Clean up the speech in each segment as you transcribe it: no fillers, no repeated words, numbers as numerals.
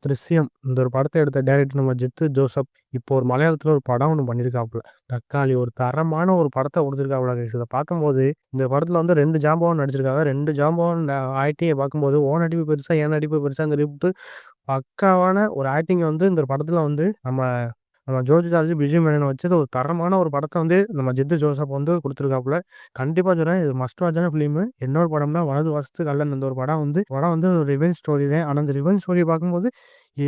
"திருஷ்யம்" இந்த ஒரு படத்த எடுத்த டைரக்டர் நம்ம ஜித்து ஜோசப். இப்போ ஒரு மலையாளத்தில ஒரு படம் ஒண்ணு பண்ணியிருக்காப்புல. "தக்காளி" ஒரு தரமான ஒரு படத்த குடுத்துருக்காப்புல கைஸ். இத பார்க்கும்போது இந்த படத்துல வந்து 2 ஜாம்பவான் நடிச்சிருக்காங்க. 2 ஜாம்பவான் ஆக்டிங்க பார்க்கும்போது, "உன் நடிப்பு பெருசா, என் நடிப்பு பெருசான்னு" சொல்லிப்புட்டு பக்காவான ஒரு ஆக்டிங் வந்து இந்த படத்துல வந்து நம்ம நம்ம ஜோர்ஜ் ஜார்ஜ், விஜய் மேனன வச்சு ஒரு தரமான ஒரு படத்த வந்து நம்ம ஜித்து ஜோசப் வந்து குடுத்துருக்காப்புல. கண்டிப்பா சொல்றேன், இது மஸ்ட் வாட்சான ஃபிலிமு. இன்னொரு படம்னா "வலது வாசத்து கள்ளன்" இந்த ஒரு படம் வந்து ஒரு ரிவெஞ்ச் ஸ்டோரி தான். ஆனா, அந்த ரிவெஞ்ச் ஸ்டோரிய பார்க்கும்போது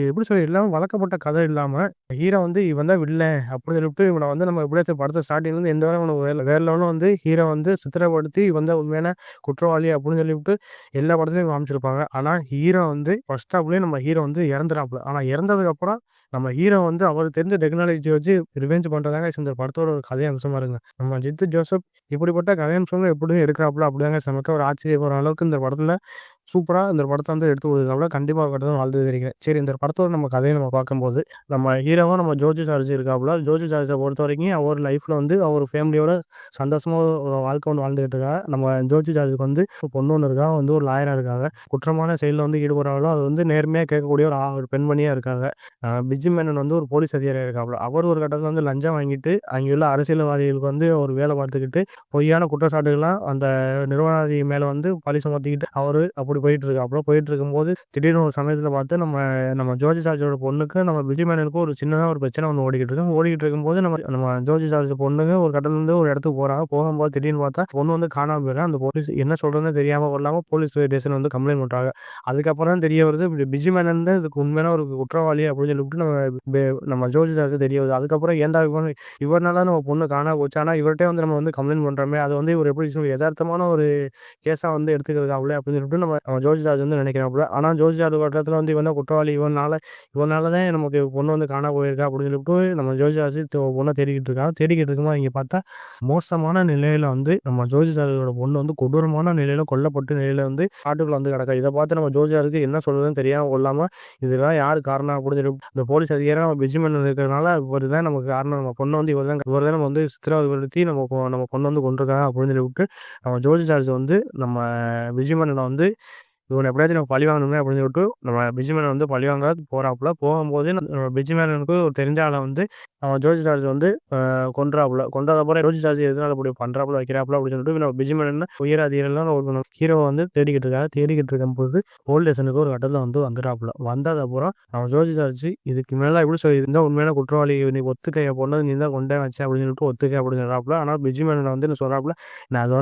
எப்படி சொல்ல எல்லாமே வழக்கப்பட்ட கதை இல்லாம, ஹீரோ வந்து இவன் தான் வில்லன் அப்படின்னு சொல்லிட்டு இவன வந்து நம்ம எப்படியாச்சும் படத்த ஸ்டார்ட்டிங்லேருந்து எண்ட் வரை இவன வேற லெவல்ல வந்து ஹீரோ வந்து சித்திரப்படுத்தி இவன் தான் உண்மையான குற்றவாளி அப்படின்னு சொல்லிவிட்டு எல்லா படத்துலயும் காமிச்சிருப்பாங்க. ஆனா, ஹீரோ வந்து ஃபர்ஸ்ட் ஹாஃப்லயே நம்ம ஹீரோ வந்து இறந்துறாப்புல. ஆனா, இறந்ததுக்கப்புறம் நம்ம ஹீரோ வந்து அவருக்கு தெரிஞ்ச டெக்னாலஜிய வச்சு ரிவெஞ்ச் பண்றதாங்க இந்த படத்தோட ஒரு கதை அம்சமா இருக்குங்க. நம்ம ஜித்து ஜோசப் இப்படிப்பட்ட கதை அம்சங்கள எப்படி எடுக்குறாப்புல அப்படிதாங்க நமக்கு ஒரு ஆச்சரியப்படுற அளவுக்கு இந்த படத்துல சூப்பரா இந்த படத்த வந்து எடுத்து குடுத்துருக்காப்புல. கண்டிப்பா அவர்ட்ட தான் வாழ்த்து தெரிவிக்கிறேன். சரி, இந்த படத்தோட நம்ம கதைய நம்ம பார்க்கும்போது, நம்ம ஹீரோவா நம்ம ஜோர்ஜ் சார்ஜ் இருக்காப்புல. ஜோர்ஜ் சார்ஜ பொறுத்தவரைக்கும் அவர் லைஃப்ல வந்து அவர் ஃபேமிலியோட சந்தோஷமா ஒரு வாழ்க்கை ஒண்ணு வாழ்ந்துகிட்டு இருக்காங்க. நம்ம ஜோர்ஜ் சார்ஜுக்கு வந்து ஒரு பொண்ணு ஒண்ணு இருக்கா. வந்து ஒரு லாயரா இருக்காங்க. குற்றமான செயல்ல வந்து ஈடுபடுறாங்களோ, அது வந்து நேர்மையா கேட்கக்கூடிய ஒரு பெண்மணியா இருக்காங்க. பிஜி மேனன் வந்து ஒரு போலீஸ் அதிகாரியா இருக்காப்புல. அவர் ஒரு கட்டத்துல வந்து லஞ்சம் வாங்கிட்டு, அங்கே உள்ள அரசியல்வாதிகளுக்கு வந்து ஒரு வேலை பார்த்துக்கிட்டு, பொய்யான குற்றச்சாட்டுகள்லாம் அந்த நிர்வாகி மேல வந்து பழி சுமத்திக்கிட்டு அவரு அப்படி போயிட்டு இருக்காப்புல. போயிட்டு இருக்கும்போது திடீர்னு ஒரு சமயத்துல பார்த்து நம்ம நம்ம ஜோர்ஜ் சார்ஜோட பொண்ணுக்கு நம்ம விஜய் மேனனுக்கும் ஒரு சின்னதா ஒரு பிரச்சனை ஒண்ணு ஓடிக்கிட்டு இருக்கு. ஓடிக்கிட்டு இருக்கும்போது நம்ம நம்ம ஜோர்ஜ் சார்ஜ் பொண்ணுங்க ஒரு கட்டத்துல இருந்து ஒரு இடத்துக்கு போறாங்க. போகும்போது திடீர்னு பார்த்தா பொண்ணு வந்து காணாம போயிடுறா. அந்த போலீஸ் என்ன சொல்றதுன்னு தெரியாம கொள்ளாம போலீஸ் ஸ்டேஷன் வந்து கம்ப்ளைண்ட் பண்றாங்க. அதுக்கப்புறம் தான் தெரிய வருது விஜய் மேனன் தான் இதுக்கு உண்மையான ஒரு குற்றவாளி அப்படின்னு சொல்லிட்டு நம்ம ஜோர்ஜ் சாருக்கு தெரிய வருது. அதுக்கப்புறம் ஏன்டா இவர்னால நம்ம பொண்ணு காணாம போச்சு. ஆனா இவர்ட்டயே வந்து நம்ம வந்து கம்ப்ளைண்ட் பண்றோமே, அது வந்து இவரு எப்படி சொல்லி எதார்த்தமான ஒரு கேஸா வந்து எடுத்துக்கிறாப்புல அப்படின்னு சொல்லிட்டு நம்ம நம்ம ஜோர்ஜ் ஜார்ஜ் வந்து நினைக்கிறாப்புல. ஆனா ஜோர்ஜ் ஜார்ஜ் ஒரு இடத்துல வந்து இவன் தான் குற்றவாளி, இவனால தான் நமக்கு பொண்ணு வந்து காணாம போயிருக்கா அப்படின்னு சொல்லிட்டு நம்ம ஜோர்ஜ் ஜார்ஜ் பொண்ண தேடிக்கிட்டு இருக்கான். தேடிக்கிட்டு இருக்கும்போது இங்க பார்த்தா மோசமான நிலையில வந்து நம்ம ஜோர்ஜ் ஜார்ஜோட பொண்ணு வந்து கொடூரமான நிலையில கொல்லப்பட்ட நிலையில வந்து காட்டுக்குள்ள வந்து கிடக்கா. இத பார்த்து நம்ம ஜோர்ஜ் ஜார்ஜ்க்கு என்ன சொல்றதுன்னு தெரியாம கொள்ளாம, இதெல்லாம் யாரு காரணம் அப்படின்னு சொல்லிட்டு இந்த போலீஸ் அதிகாரி நம்ம பெஞ்சமின் இருக்கிறனால இவரு தான் நமக்கு காரணம். நம்ம பொண்ண வந்து இவர் தான் நம்ம வந்து சித்திரவதைப்படுத்தி நம்ம பொண்ண வந்து கொன்றுருக்காங்க அப்படின்னு சொல்லிவிட்டு நம்ம ஜோர்ஜ் ஜார்ஜ் வந்து நம்ம பெஞ்சமின வந்து இவன எப்படியாச்சும் நம்ம பழி வாங்கணுமே அப்படின்னு சொல்லிட்டு நம்ம பெஞ்சமின வந்து பழி வாங்க போறாப்புல. போகும்போது நம்ம பெஞ்சமினுக்கு ஒரு தெரிஞ்ச ஆள வந்து நம்ம ஜோர்ஜ் ஜார்ஜ் வந்து கொன்றாப்புல. கொன்றதுக்கப்புறம் ஜோர்ஜ் ஜார்ஜ் எதனால இப்படி பண்றாப்புல, வைக்கிறாப்புல அப்படின்னு சொல்லிட்டு நம்ம பெஞ்சமின் உயர் அதிகாரிலாம் ஒரு ஹீரோவ வந்து தேடிக்கிட்டு இருக்காங்க. தேடிக்கிட்டு இருக்கும்போது போலீஸ் ஸ்டேஷனுக்கு ஒரு கட்டத்துல வந்து வந்துட்டாப்புல. வந்ததுக்கப்புறம் நம்ம ஜோர்ஜ் ஜார்ஜ் இதுக்கு மேல எப்படி சொல்லி இருந்தா உண்மையான குற்றவாளி நீ ஒத்துக்க, என் பொண்ண நீ தான் கொண்டே வச்ச அப்படின்னு சொல்லிட்டு ஒத்துக்க அப்படின்னு சொல்றாப்புல. ஆனா பெஞ்சமின் வந்து என்ன சொல்றாப்புல, நான்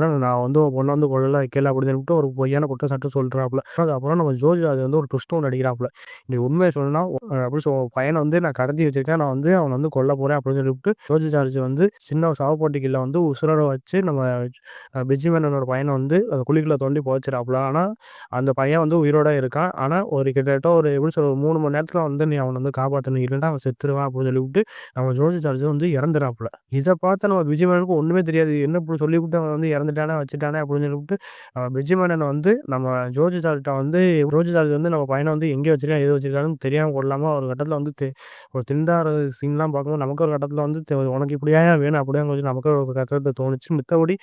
வந்து உன் பொண்ண வந்து கொல்லல வைக்கல அப்படின்னு சொல்லிட்டு ஒரு பொய்யான குற்றச்சாட்டு சொல்றாப்புல. அதுக்கப்புறம் நம்ம ஜோர்ஜ் ஜார்ஜ் வந்து ஒரு ட்விஸ்ட் ஒண்ணு அடிக்கிறாப்புல. நீ உண்மைய சொல்லணும்னா அப்படி பையன வந்து நான் கடத்தி வச்சிருக்கேன். நான் வந்து அவன வந்து கொல்ல போறேன் அப்படின்னு சொல்லிட்டு ஜோர்ஜ் ஜார்ஜ் வந்து சின்ன ஒரு சவப்பெட்டிக்குள்ள வந்து உசுரோட வச்சு நம்ம பெஞ்சமினோட பையன வந்து அந்த குழிக்குள்ள தோண்டி புதைச்சிறாப்புல. ஆனா அந்த பையன் வந்து உயிரோட இருக்கான். ஆனா ஒரு கிட்டத்தட்ட ஒரு எப்படி சொல்றது 3 மணி நேரத்துல வந்து நீ அவன வந்து காப்பாத்தணும். இல்லன்னா அவன் செத்துருவான் அப்படின்னு சொல்லிவிட்டு நம்ம ஜோர்ஜ் ஜார்ஜ் வந்து இறந்துறாப்புல. இத பார்த்து நம்ம விஜய் மேனனுக்கு ஒண்ணுமே தெரியாது. என்ன இப்படி சொல்லிவிட்டு அவன் வந்து இறந்துட்டானே, வச்சுட்டானே அப்படின்னு சொல்லிவிட்டு விஜய் மேனன் வந்து நம்ம ஜோர்ஜ் ஜார்ஜ்ட்ட வந்து ஜோர்ஜ் ஜார்ஜ் வந்து நம்ம பையன வந்து எங்க வச்சிருக்கான், எது வச்சிருக்கான்னு தெரியாம கொள்ளாம ஒரு கட்டத்துல வந்து ஒரு திண்டாடுற சீன்லாம் பார்க்கும்போது நமக்கு ஒரு கட்டத்துல வந்து உனக்கு இப்படியாயா வேணும் அப்படியான்னு கொஞ்சம் நமக்கு ஒரு கட்டத்துல தோணுச்சு. மித்தபடி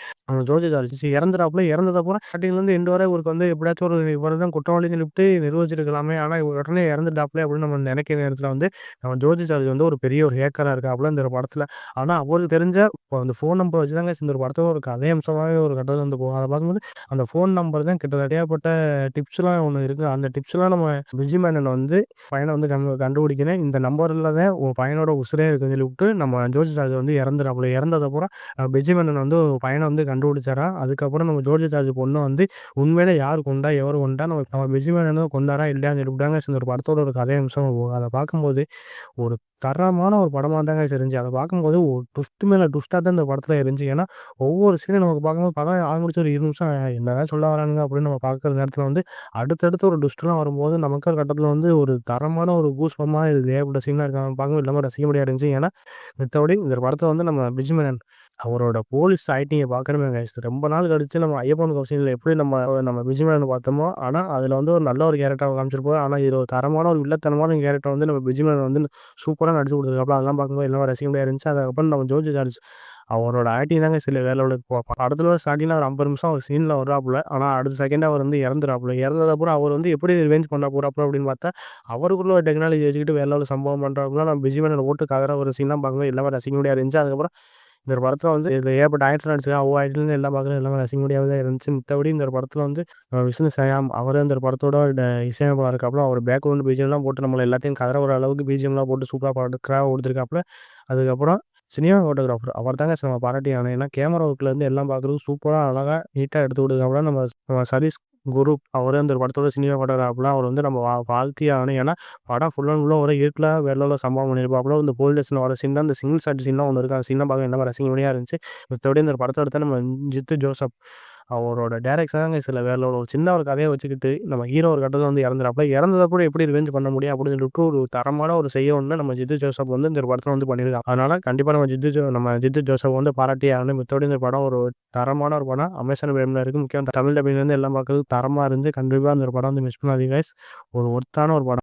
ஜோர்ஜ் ஜார்ஜ் இறந்துறாப்புல. இறந்ததுக்கப்புறம் ஸ்டார்டிங்லேருந்து எண்ட் வரை இவருக்கு வந்து எப்படியாச்சும் ஒரு இவரு தான் குற்றவாளின்னு சொல்லிட்டு நிரூபிச்சிருக்கலாமே. ஆனா இவர் உடனே இறந்துட்டாப்புல அப்படின்னு நம்ம நினைக்கிற நேரத்துல வந்து நம்ம ஜோர்ஜ் ஜார்ஜ் வந்து ஒரு பெரிய ஒரு ஹேக்கரா இருக்காப்புல இந்த படத்துல. ஆனா அவருக்கு தெரிஞ்ச அந்த ஃபோன் நம்பர் வச்சு தாங்க இந்த ஒரு படத்தோட ஒரு கதை அம்சமாவே ஒரு கட்டத்துல வந்து போகும். அத பார்க்கும்போது அந்த ஃபோன் நம்பர் தான் கிட்டத்தட்ட ஏகப்பட்ட டிப்ஸ்லாம் ஒண்ணு இருக்கு. அந்த டிப்ஸ்லாம் நம்ம விஜய் மேனன் வந்து பையன வந்து கண்டுபிடிக்கிறேன். இந்த நம்பர்ல தான் உன் பையனோட உசுரே இருக்குன்னு சொல்லிவிட்டு நம்ம ஜோர்ஜ் ஜார்ஜ் வந்து இறந்துறாப்புல. இறந்ததுக்கப்புறம் பெஞ்சமின் வந்து பையன வந்து கண்டுபிடிச்சாராம். அதுக்கப்புறம் நம்ம ஜோர்ஜ் ஜார்ஜ் பொண்ண வந்து உண்மையிலே யார் கொண்டா? எவரு கொண்டா? நம்ம நம்ம பெஞ்சமின் கொண்டாரா? இல்லையான்னு சொல்லிவிட்டாங்க. இந்த ஒரு படத்தோட ஒரு கதை அம்சமா போகும். அத பார்க்கும்போது ஒரு தரமான ஒரு படமா தாங்க இருந்துச்சு. அத பார்க்கும்போது ஒரு ட்விஸ்ட் மேல ட்விஸ்ட்டா தான் இந்த படத்துல இருந்துச்சு. ஏன்னா, ஒவ்வொரு சீனும் நமக்கு பார்க்கும்போது படம் ஆரம்பிச்சு ஒரு 20 நிமிஷம் என்னதான் சொல்ல வரானுங்க அப்படின்னு நம்ம பார்க்குற நேரத்துல வந்து அடுத்தடுத்து ஒரு ட்விஸ்ட்லாம் வரும்போது நமக்கு ஒரு கட்டத்துல வந்து ஒரு தரமான ஒரு கூஸ் பம்ப்மா இது ஏகப்பட்ட சீன்லாம் இருக்காங்க. பார்க்கவும் எல்லாமே ரசிக்க முடியா இருந்துச்சு. ஏன்னா, மித்தபடி இந்த படத்துல வந்து நம்ம பிஜி மேனன் அவரோட போலீஸ் ஆக்டிங்க பார்க்கணுமே கைஸ். ரொம்ப நாள் கழிச்சு நம்ம ஐயப்பன் கௌசில எப்படி நம்ம பிஜி மேனன் பார்த்தோமோ, ஆனா அதுல வந்து ஒரு நல்ல ஒரு கேரக்டரா காமிச்சிருப்பாரு. ஆனா இதுல ஒரு தரமான ஒரு வில்லத்தனமான கேரக்டர் வந்து நம்ம பிஜி மேனன் வந்து சூப்பரா நடிச்சு குடுத்துருக்காப்புல. அதெல்லாம் பார்க்கும்போது எல்லாமே ரசிக்க முடியா இருந்துச்சு. அதுக்கப்புறம் நம்ம ஜோர்ஜ் ஜார்ஜ் அவரோட ஆக்டிங் தாங்க சில வேற லெவலுக்கு படத்துல ஸ்டார்டிங்ல ஒரு 50 நிமிஷம் ஒரு சீன்ல வர்றாப்புல. ஆனா அடுத்த செகண்ட் அவர் வந்து இறந்துறாப்புல. இறந்ததுக்கப்புறம் அவர் வந்து எப்படி ரிவெஞ்ச் பண்ண போறாப்புல அப்படின்னு பார்த்தா, அவருக்குள்ள ஒரு டெக்னாலஜி வச்சுக்கிட்டு வேற லெவல்ல சம்பவம் பண்றாப்புல. நம்ம பிஜிஎம் போட்டு கதற ஒரு சீன்லாம் பார்க்கும்போது எல்லாமே ரசிக்க முடியா இருந்துச்சு. அதுக்கப்புறம் இந்த ஒரு படத்துல வந்து இதுல ஏகப்பட்ட ஆக்டர் நடிச்சிருக்காங்க. ஒவ்வொரு ஆக்டர்லேருந்து எல்லாம் பார்க்குறேன் எல்லாமே ரசிக்க முடியாம தான் இருந்துச்சு. மித்தபடி இந்த ஒரு படத்துல வந்து விஷ்ணு சயாம் அவரே இந்த ஒரு படத்தோட இசையமைப்பாளர் இருக்காப்புல. அவர் பேக்ரவுண்ட் பிஜிஎம்லாம் போட்டு நம்மள எல்லாத்தையும் கதற விடுற அளவுக்கு பிஜிஎம்லாம் போட்டு சூப்பரா படத்துக்காக கொடுத்துருக்காப்புல. அதுக்கப்புறம் சினிமாட்டோகிராஃபர் அவர் தாங்க நம்ம பாராட்டி ஆகணும். ஏன்னா கேமரா ஒர்க்லேருந்து எல்லாம் பார்க்குறது சூப்பரா, அழகா, நீட்டா எடுத்து கொடுக்குறாப்புல. நம்ம சதீஷ் குரு அவரே அந்த ஒரு படத்தோட சினிமாட்டோகிராஃபர்லாம் அவர் வந்து நம்ம வாழ்த்தியே ஆகணும். ஏன்னா படம் ஃபுல் அண்ட் ஃபுல்லாக ஒரே இருட்டில் வேற லெவலில் சம்பவம் பண்ணியிருப்பாப்புல. இந்த போலீஸ் ஸ்டேஷனில் வர சீன் தான் இந்த சிங்கிள் ஷாட் சீன்லாம் ஒன்று இருக்கு. அந்த சீன்லாம் பார்க்க என்ன ரசிகமணியாக இருந்துச்சு. மத்தபடி இந்த ஒரு படத்தை எடுத்தால் நம்ம ஜித்து ஜோசப் அவரோட டைரக்ஷன் தாங்க சில வேற லெவல். ஒரு சின்ன ஒரு கதையை வச்சுக்கிட்டு நம்ம ஹீரோ ஒரு கட்டத்தில் வந்து இறந்துறாப்புல. இறந்ததை கூட எப்படி ரிவெஞ்ச் பண்ண முடியும் அப்படின்னு சொல்லிட்டு ஒரு தரமான ஒரு செய்யணும்னு நம்ம ஜித்து ஜோசப் வந்து இந்த ஒரு படத்தில் வந்து பண்ணியிருக்காங்க. அதனால கண்டிப்பாக நம்ம ஜித்து ஜோசப் வந்து பாராட்டியே ஆகணும். மத்தபடி இந்த படம் ஒரு தரமான ஒரு படம். அமேசான் பிரைமில் இருக்குது. முக்கியம் தமிழ் டப்பிங்லேருந்து எல்லாம் பார்க்கறது தரமாக இருந்து கண்டிப்பாக அந்த ஒரு படம் வந்து மிஸ் பண்ணாதீங்க கைஸ். ஒரு ஒர்த்தான ஒரு படம்.